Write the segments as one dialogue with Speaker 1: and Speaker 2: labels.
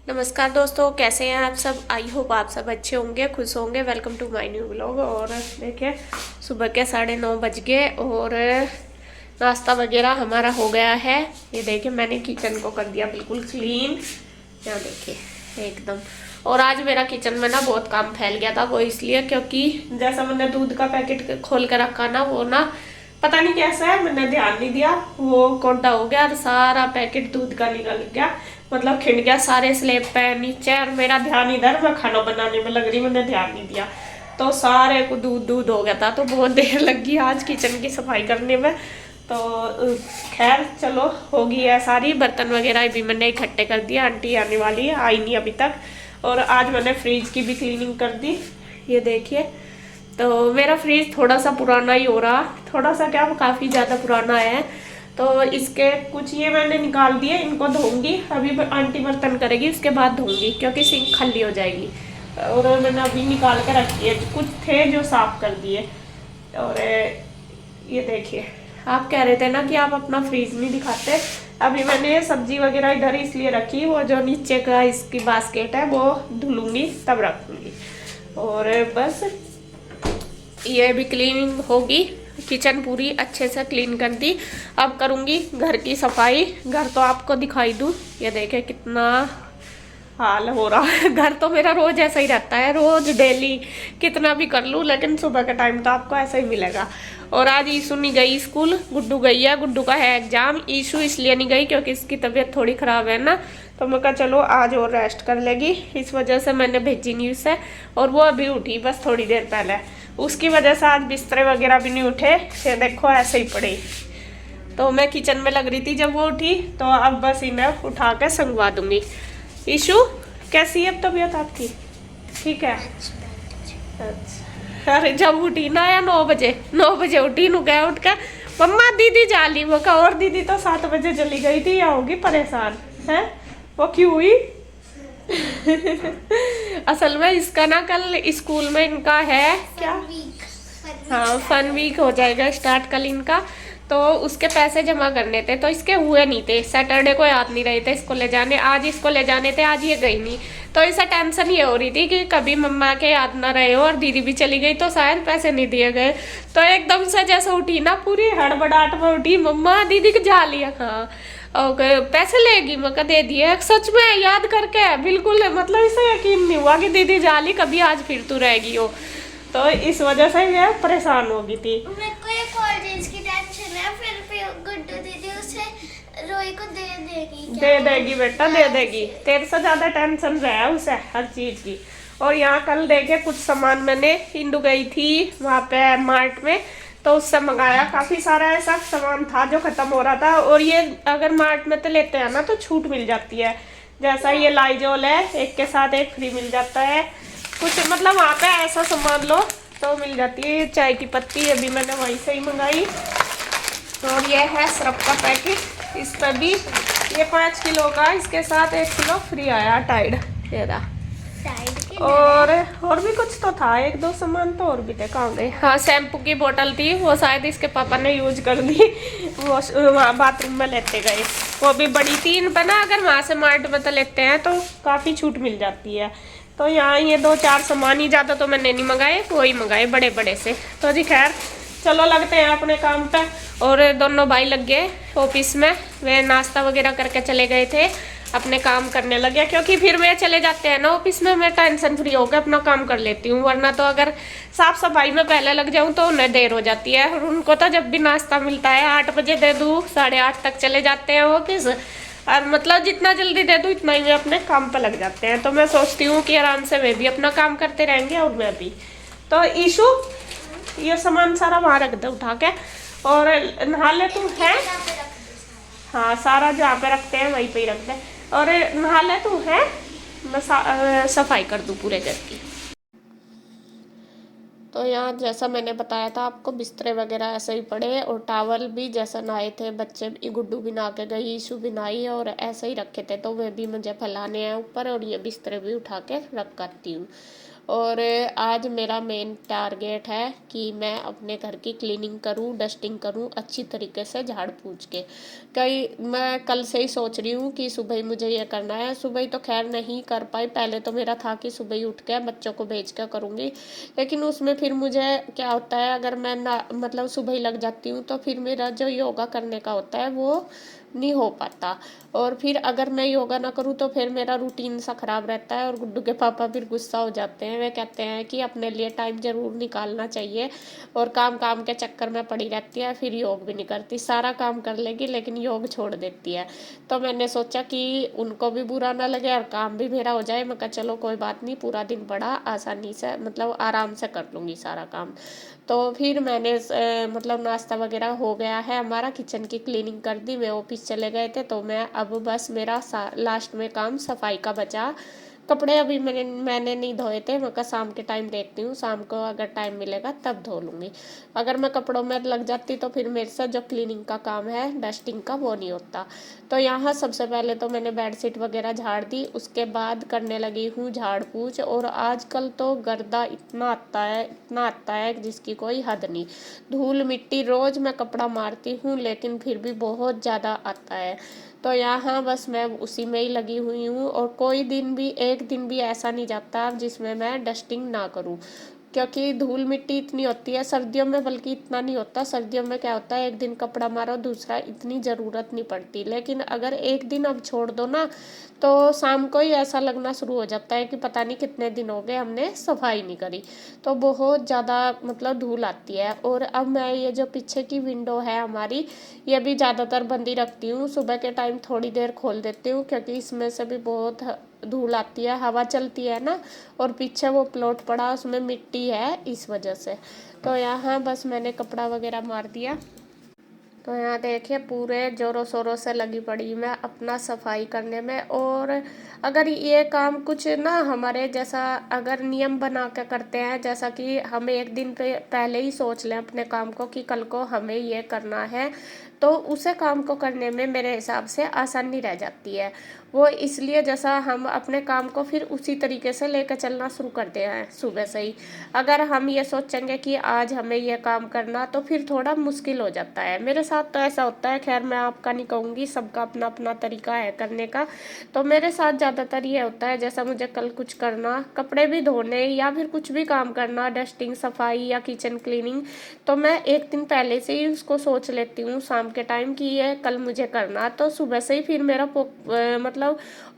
Speaker 1: नमस्कार दोस्तों, कैसे हैं आप सब। आई होप आप सब अच्छे होंगे, खुश होंगे। Welcome to my new blog. और देखिए, सुबह के 9:30 बज गए और नाश्ता वगैरह हमारा हो गया है। ये देखिए, मैंने किचन को कर दिया बिल्कुल क्लीन। यहाँ देखिए एकदम। और आज मेरा किचन में ना बहुत काम फैल गया था। वो इसलिए क्योंकि जैसा मैंने दूध का पैकेट खोल कर रखा ना, वो ना पता नहीं कैसा है, मैंने ध्यान नहीं दिया, वो कोटा हो गया और सारा पैकेट दूध का निकल गया। मतलब खिंड गया सारे स्लेब पे नीचे। और मेरा ध्यान इधर, मैं खाना बनाने में लग रही, मैंने ध्यान नहीं दिया, तो सारे को दूध दूध हो गया था। तो बहुत देर लग गई आज किचन की सफाई करने में। तो खैर चलो, होगी है सारी। बर्तन वगैरह भी मैंने इकट्ठे कर दिया। आंटी आने वाली है, आई नहीं अभी तक। और आज मैंने फ्रिज की भी क्लीनिंग कर दी। ये देखिए, तो मेरा फ्रिज थोड़ा सा पुराना ही हो रहा, थोड़ा सा क्या, काफ़ी ज़्यादा पुराना है। तो इसके कुछ ये मैंने निकाल दिए, इनको धोऊंगी अभी। आंटी बर्तन करेगी, उसके बाद धोऊंगी क्योंकि सिंक खाली हो जाएगी। और मैंने अभी निकाल के रखी है, कुछ थे जो साफ कर दिए। और ये देखिए, आप कह रहे थे ना कि आप अपना फ्रीज नहीं दिखाते। अभी मैंने सब्जी वगैरह इधर इसलिए रखी, वो जो नीचे का इसकी बास्केट है वो धुलूंगी तब रखूंगी। और बस ये भी क्लीनिंग होगी। किचन पूरी अच्छे से क्लीन कर दी। अब करूँगी घर की सफाई। घर तो आपको दिखाई दूँ, ये देखे कितना हाल हो रहा है। घर तो मेरा रोज ऐसा ही रहता है, रोज डेली कितना भी कर लूँ, लेकिन सुबह का टाइम तो आपको ऐसा ही मिलेगा। और आज ईशु नहीं गई स्कूल, गुड्डू गई है। गुड्डू का है एग्जाम। ईशु इसलिए नहीं गई क्योंकि इसकी तबीयत थोड़ी खराब है ना, तो मैं कहा चलो आज और रेस्ट कर लेगी, इस वजह से मैंने भेजी नहीं उसे। और वो अभी उठी बस थोड़ी देर पहले, उसकी वजह से आज बिस्तरे वगैरह भी नहीं उठे, ये देखो ऐसे ही पड़े। तो मैं किचन में लग रही थी जब वो उठी, तो अब बस इन्हें उठा के संगवा दूंगी। ईशु, कैसी है अब तबीयत आपकी? ठीक है। अच्छा, अरे जब उठी ना या 9 बजे, 9 बजे उठी, नु गया उठ कर मम्मा दीदी जा ली। वो कहा और दीदी तो 7 बजे चली गई थी, या होगी परेशान है। वो क्यों हुई? असल में इसका ना कल स्कूल में इनका है क्या, हाँ फन वीक हो जाएगा स्टार्ट कल इनका। तो उसके पैसे जमा करने थे, तो इसके हुए नहीं थे। सैटरडे को याद नहीं रहे थे इसको ले जाने, आज इसको ले जाने थे, आज ये गई नहीं। तो इसे टेंशन ये हो रही थी कि कभी मम्मा के याद ना रहे हो और दीदी भी चली गई तो शायद पैसे नहीं दिए गए। तो एकदम से जैसे उठी ना, पूरी हड़बड़ाहट में उठी, मम्मा दीदी को जा लिया कहाँ, और पैसे लेगी। मैं कहा दे दिए, सच में याद करके बिल्कुल, मतलब इसे यकीन नहीं हुआ कि दीदी जा ली, कभी आज फिर तू रहेगी हो। तो इस वजह से मैं परेशान हो गई थी।
Speaker 2: मेरे को एक कॉलेज की टेंशन है, फिर गुड्डू दीदी उसे रोई को दे देगी क्या?
Speaker 1: दे देगी बेटा, दे देगी। तेरे से ज्यादा टेंशन रहा है उसे हर चीज की। और यहाँ कल देखे कुछ सामान मैंने, इंदु गई थी वहाँ पे मार्ट में, तो उससे मंगाया। काफी सारा ऐसा सामान था जो खत्म हो रहा था। और ये अगर मार्ट में तो लेते हैं ना तो छूट मिल जाती है। जैसा ये लाइजोल है, एक के साथ एक फ्री मिल जाता है कुछ, मतलब वहाँ पे ऐसा सामान लो तो मिल जाती है। चाय की पत्ती अभी मैंने वहीं से ही मंगाई। और ये है सरफ का पैकेट, इस पर भी ये 5 किलो का, इसके साथ 1 किलो फ्री आया टाइड, ये रहा। और भी कुछ तो था, एक दो सामान तो और भी थे, कहाँ गए। हाँ, शैम्पू की बोतल थी, वो शायद इसके पापा ने यूज कर दी, वो वहाँ बाथरूम में लेते गए। वो भी बड़ी 3 पे ना, अगर वहाँ से मार्ट में तो लेते हैं तो काफ़ी छूट मिल जाती है। तो यहाँ ये 2-4 सामान ही, ज़्यादा तो मैंने नहीं मंगाए, वही मंगाए बड़े बड़े से। तो जी खैर चलो, लगते हैं अपने काम पे। और दोनों भाई लग गए ऑफिस में, वे नाश्ता वगैरह करके चले गए थे, अपने काम करने लगे। क्योंकि फिर वे चले जाते हैं ना ऑफिस में, मैं टेंशन फ्री होकर अपना काम कर लेती हूँ। वरना तो अगर साफ सफाई में पहले लग जाऊँ तो उन्हें देर हो जाती है। और उनको तो जब भी नाश्ता मिलता है 8 बजे दे दूँ, 8:30 तक चले जाते हैं ऑफिस। और मतलब जितना जल्दी दे दूँ इतना ही वे अपने काम पे लग जाते हैं। तो मैं सोचती हूँ कि आराम से वे भी अपना काम करते रहेंगे और मैं भी। तो ईशु, ये सामान सारा वहाँ रख दे उठा के, और नहा ले तू है। हाँ, सारा जहाँ पे रखते हैं वहीं पे ही रख दे। और नहा ले तू है, मैं सफाई कर दूँ पूरे घर की। तो यहाँ जैसा मैंने बताया था आपको, बिस्तरे वगैरह ऐसे ही पड़े, और टावल भी जैसा नहाए थे बच्चे, गुड्डू भी नहा के गई, ईशू भी नहाई, और ऐसे ही रखे थे। तो वे भी मुझे फैलाने हैं ऊपर, और ये बिस्तरे भी उठा के रख करती हूँ। और आज मेरा मेन टारगेट है कि मैं अपने घर की क्लीनिंग करूं, डस्टिंग करूं अच्छी तरीके से झाड़ पोंछ के। मैं कल से ही सोच रही हूँ कि सुबह ही मुझे ये करना है। सुबह ही तो खैर नहीं कर पाई, पहले तो मेरा था कि सुबह ही उठ के बच्चों को भेज कर करूँगी, लेकिन उसमें फिर मुझे क्या होता है, अगर मैं ना मतलब सुबह ही लग जाती हूँ तो फिर मेरा जो योगा करने का होता है वो नहीं हो पाता। और फिर अगर मैं योगा ना करूँ तो फिर मेरा रूटीन सा खराब रहता है, और गुड्डू के पापा फिर गुस्सा हो जाते हैं। वे कहते हैं कि अपने लिए टाइम जरूर निकालना चाहिए, और काम काम के चक्कर में पड़ी रहती है, फिर योग भी नहीं करती, सारा काम कर लेगी लेकिन योग छोड़ देती है। तो मैंने सोचा कि उनको भी बुरा ना लगे और काम भी मेरा हो जाए। मैं कहा चलो कोई बात नहीं, पूरा दिन पड़ा, आसानी से मतलब आराम से कर लूँगी सारा काम। तो फिर मैंने मतलब नाश्ता वगैरह हो गया है हमारा, किचन की क्लीनिंग कर दी, मैं ऑफिस चले गए थे, तो मैं अब बस मेरा लास्ट में काम सफाई का बचा। कपड़े अभी मैंने नहीं धोए थे, मैं कहा शाम के टाइम देखती हूँ, शाम को अगर टाइम मिलेगा तब धो लूँगी। अगर मैं कपड़ों में लग जाती तो फिर मेरे से जो क्लीनिंग का काम है, डस्टिंग का, वो नहीं होता। तो यहाँ सबसे पहले तो मैंने बेडशीट वगैरह झाड़ दी, उसके बाद करने लगी हूँ झाड़ पूछ। और आजकल तो गर्दा इतना आता है, इतना आता है जिसकी कोई हद नहीं। धूल मिट्टी रोज मैं कपड़ा मारती हूँ लेकिन फिर भी बहुत ज़्यादा आता है। तो यहाँ बस मैं उसी में ही लगी हुई हूँ, और कोई दिन भी, एक दिन भी ऐसा नहीं जाता जिसमें मैं डस्टिंग ना करूँ, क्योंकि धूल मिट्टी इतनी होती है। सर्दियों में बल्कि इतना नहीं होता, सर्दियों में क्या होता है, एक दिन कपड़ा मारो, दूसरा इतनी ज़रूरत नहीं पड़ती। लेकिन अगर एक दिन अब छोड़ दो ना, तो शाम को ही ऐसा लगना शुरू हो जाता है कि पता नहीं कितने दिन हो गए हमने सफाई नहीं करी। तो बहुत ज़्यादा मतलब धूल आती है। और अब मैं ये जो पीछे की विंडो है हमारी, ये भी ज़्यादातर बंद ही रखती हूँ, सुबह के टाइम थोड़ी देर खोल देती हूँ, क्योंकि इसमें से भी बहुत धूल आती है, हवा चलती है ना, और पीछे वो प्लॉट पड़ा उसमें मिट्टी है, इस वजह से। तो यहाँ बस मैंने कपड़ा वगैरह मार दिया। तो यहाँ देखिए पूरे जोरों शोरों से लगी पड़ी मैं अपना सफाई करने में। और अगर ये काम कुछ ना हमारे जैसा अगर नियम बना के करते हैं, जैसा कि हम एक दिन पे पहले ही सोच लें अपने काम को कि कल को हमें ये करना है, तो उसे काम को करने में मेरे हिसाब से आसानी रह जाती है। वो इसलिए जैसा हम अपने काम को फिर उसी तरीके से लेकर चलना शुरू करते हैं सुबह से ही। अगर हम ये सोचेंगे कि आज हमें ये काम करना, तो फिर थोड़ा मुश्किल हो जाता है। मेरे साथ तो ऐसा होता है, खैर मैं आपका नहीं कहूँगी, सबका अपना अपना तरीका है करने का। तो मेरे साथ ज़्यादातर ये होता है, जैसा मुझे कल कुछ करना, कपड़े भी धोने या फिर कुछ भी काम करना, डस्टिंग, सफाई या किचन क्लीनिंग, तो मैं एक दिन पहले से ही उसको सोच लेती हूँ शाम के टाइम कि ये कल मुझे करना। तो सुबह से ही फिर मेरा मतलब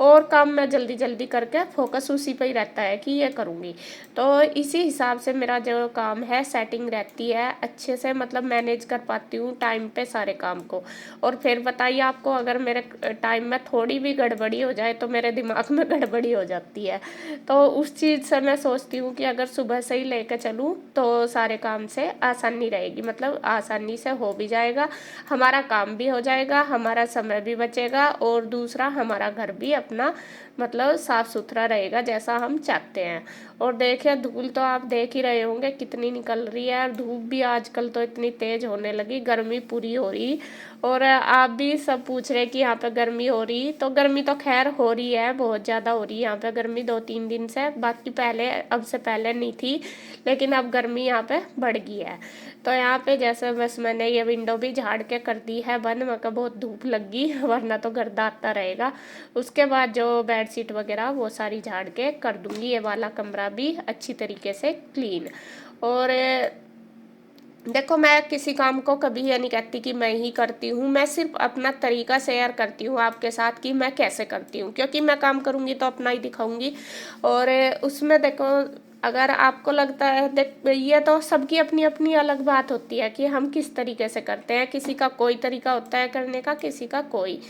Speaker 1: और काम मैं जल्दी जल्दी करके फोकस उसी पे ही रहता है कि ये करूँगी। तो इसी हिसाब से मेरा जो काम है सेटिंग रहती है अच्छे से, मतलब मैनेज कर पाती हूँ टाइम पे सारे काम को। और फिर बताइए आपको, अगर मेरे टाइम में थोड़ी भी गड़बड़ी हो जाए तो मेरे दिमाग में गड़बड़ी हो जाती है। तो उस चीज़ से मैं सोचती हूँ कि अगर सुबह से ही लेकर चलूँ तो सारे काम से आसानी रहेगी, मतलब आसानी से हो भी जाएगा, हमारा काम भी हो जाएगा, हमारा समय भी बचेगा, और दूसरा हमारा घर भी अपना मतलब साफ सुथरा रहेगा जैसा हम चाहते हैं। और देखिए धूल तो आप देख ही रहे होंगे कितनी निकल रही है, और धूप भी आजकल तो इतनी तेज होने लगी, गर्मी पूरी हो रही। और आप भी सब पूछ रहे कि यहाँ पे गर्मी हो रही, तो गर्मी तो खैर हो रही है, बहुत ज़्यादा हो रही है यहाँ पे गर्मी 2-3 दिन से। बाकी पहले, अब से पहले नहीं थी, लेकिन अब गर्मी यहाँ पे बढ़ गई है। तो यहाँ पे जैसे बस मैंने ये विंडो भी झाड़ के कर दी है बंद, मैं कहा बहुत धूप लगी वरना तो गर्दा आता रहेगा। उसके बाद जो बेडशीट वगैरह वो सारी झाड़ के कर दूंगी, ये वाला कमरा भी अच्छी तरीके से क्लीन। और देखो मैं किसी काम को कभी ये नहीं कहती कि मैं ही करती हूँ, मैं सिर्फ अपना तरीका शेयर करती हूँ आपके साथ कि मैं कैसे करती हूँ, क्योंकि मैं काम करूँगी तो अपना ही दिखाऊंगी। और उसमें देखो, अगर आपको लगता है, देख ये तो सबकी अपनी अपनी अलग बात होती है कि हम किस तरीके से करते हैं, किसी का कोई तरीका होता है करने का, किसी का कोई।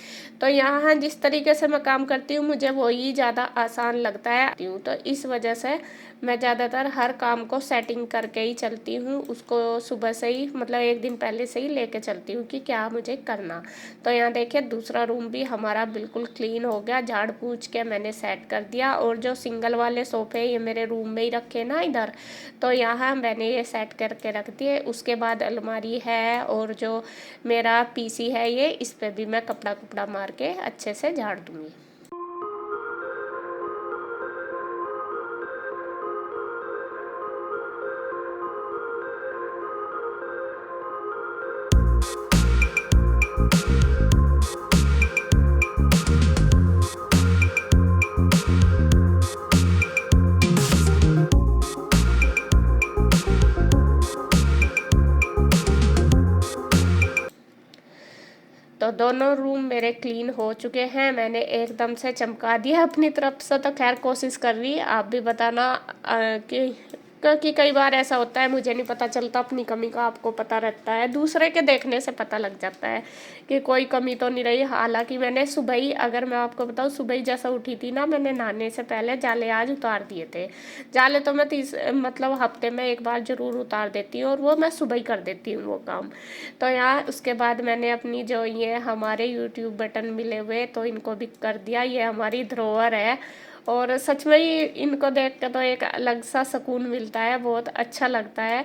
Speaker 1: तो यहाँ जिस तरीके से मैं काम करती हूँ मुझे वही ज़्यादा आसान लगता है, तो इस वजह से मैं ज़्यादातर हर काम को सेटिंग करके ही चलती हूँ, उसको सुबह से ही मतलब एक दिन पहले से ही लेके चलती हूँ कि क्या मुझे करना। तो यहाँ देखिए दूसरा रूम भी हमारा बिल्कुल क्लीन हो गया, झाड़ पूछ के मैंने सेट कर दिया। और जो सिंगल वाले सोफे ये मेरे रूम में ही रखे ना इधर, तो यहाँ मैंने ये सेट करके रख दिए। उसके बाद अलमारी है, और जो मेरा पीसी है ये, इस पर भी मैं कपड़ा कुपड़ा मार के अच्छे से झाड़ दूँगी। दोनों रूम मेरे क्लीन हो चुके हैं, मैंने एकदम से चमका दिया अपनी तरफ से। तो खैर कोशिश कर रही, आप भी बताना कि क्योंकि कई बार ऐसा होता है मुझे नहीं पता चलता अपनी कमी का, आपको पता रहता है, दूसरे के देखने से पता लग जाता है कि कोई कमी तो नहीं रही। हालांकि मैंने सुबह ही, अगर मैं आपको बताऊँ, सुबह ही जैसा उठी थी ना, मैंने नहाने से पहले जाले आज उतार दिए थे। जाले तो मैं मतलब हफ्ते में एक बार ज़रूर उतार देती हूँ, और वो मैं सुबह ही कर देती हूँ वो काम। तो यहाँ उसके बाद मैंने अपनी जो ये हमारे यूट्यूब बटन मिले हुए तो इनको भी कर दिया। ये हमारी धरोहर है, और सच में ही इनको देख के तो एक अलग सा सुकून मिलता है, बहुत अच्छा लगता है।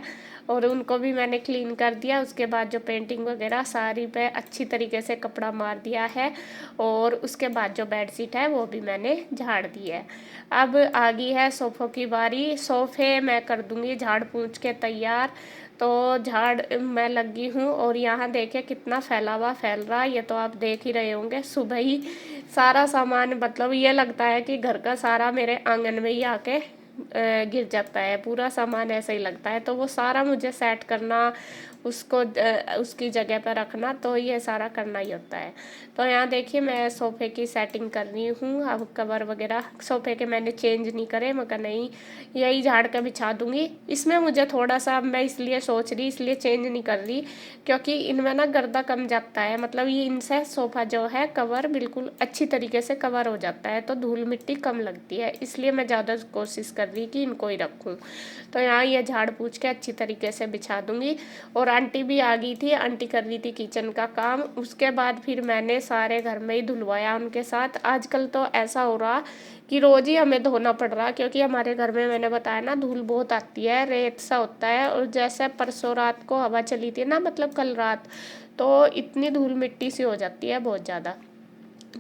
Speaker 1: और उनको भी मैंने क्लीन कर दिया। उसके बाद जो पेंटिंग वगैरह सारी पे अच्छी तरीके से कपड़ा मार दिया है, और उसके बाद जो बेडशीट है वो भी मैंने झाड़ दी है। अब आ गई है सोफ़ों की बारी। सोफ़े मैं कर दूंगी झाड़ पूंछ के तैयार। तो झाड़ मैं लगी हूँ, और यहाँ देखिए कितना फैला फैल रहा है, ये तो आप देख ही रहे होंगे। सुबह ही सारा सामान, मतलब ये लगता है कि घर का सारा मेरे आंगन में ही आके गिर जाता है, पूरा सामान ऐसा ही लगता है। तो वो सारा मुझे सेट करना, उसको उसकी जगह पर रखना, तो ये सारा करना ही होता है। तो यहाँ देखिए मैं सोफ़े की सेटिंग कर रही हूँ। अब कवर वगैरह सोफ़े के मैंने चेंज नहीं करे, मगर नहीं यही झाड़ कर बिछा दूँगी। इसमें मुझे थोड़ा सा, मैं इसलिए सोच रही, इसलिए चेंज नहीं कर रही क्योंकि इनमें ना गर्दा कम जाता है, मतलब ये इनसे सोफ़ा जो है कवर बिल्कुल अच्छी तरीके से कवर हो जाता है, तो धूल मिट्टी कम लगती है, इसलिए मैं ज़्यादा कोशिश कर रही कि इनको ही रखूँ। तो यहाँ ये झाड़ पूछ के अच्छी तरीके से बिछा दूँगी। और आंटी भी आ गई थी, आंटी कर रही थी किचन का काम। उसके बाद फिर मैंने सारे घर में ही धुलवाया उनके साथ। आजकल तो ऐसा हो रहा कि रोज़ ही हमें धोना पड़ रहा, क्योंकि हमारे घर में, मैंने बताया ना, धूल बहुत आती है, रेत सा होता है। और जैसे परसों रात को हवा चली थी ना, मतलब कल रात, तो इतनी धूल मिट्टी सी हो जाती है बहुत ज़्यादा।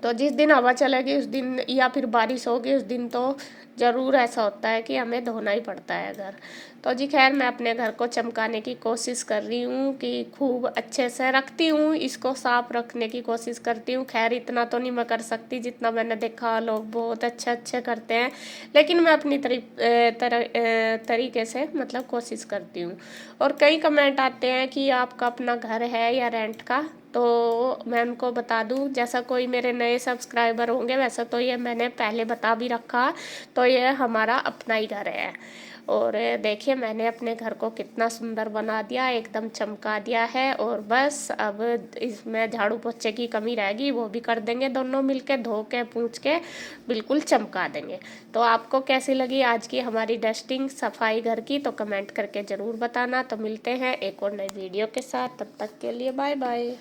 Speaker 1: तो जिस दिन हवा चलेगी उस दिन, या फिर बारिश होगी उस दिन, तो ज़रूर ऐसा होता है कि हमें धोना ही पड़ता है घर। तो जी खैर मैं अपने घर को चमकाने की कोशिश कर रही हूँ कि खूब अच्छे से रखती हूँ, इसको साफ रखने की कोशिश करती हूँ। खैर इतना तो नहीं मैं कर सकती जितना मैंने देखा लोग बहुत अच्छे अच्छे करते हैं, लेकिन मैं अपनी तरीके से मतलब कोशिश करती हूँ। और कई कमेंट आते हैं कि आपका अपना घर है या रेंट का, तो मैं उनको बता दूं, जैसा कोई मेरे नए सब्सक्राइबर होंगे वैसा तो ये मैंने पहले बता भी रखा, तो ये हमारा अपना ही घर है। और देखिए मैंने अपने घर को कितना सुंदर बना दिया, एकदम चमका दिया है। और बस अब इसमें झाड़ू पोछे की कमी रहेगी, वो भी कर देंगे दोनों मिलके, धो के पूछ के बिल्कुल चमका देंगे। तो आपको कैसी लगी आज की हमारी डस्टिंग सफाई घर की, तो कमेंट करके ज़रूर बताना। तो मिलते हैं एक और नई वीडियो के साथ, तब तक के लिए बाय बाय।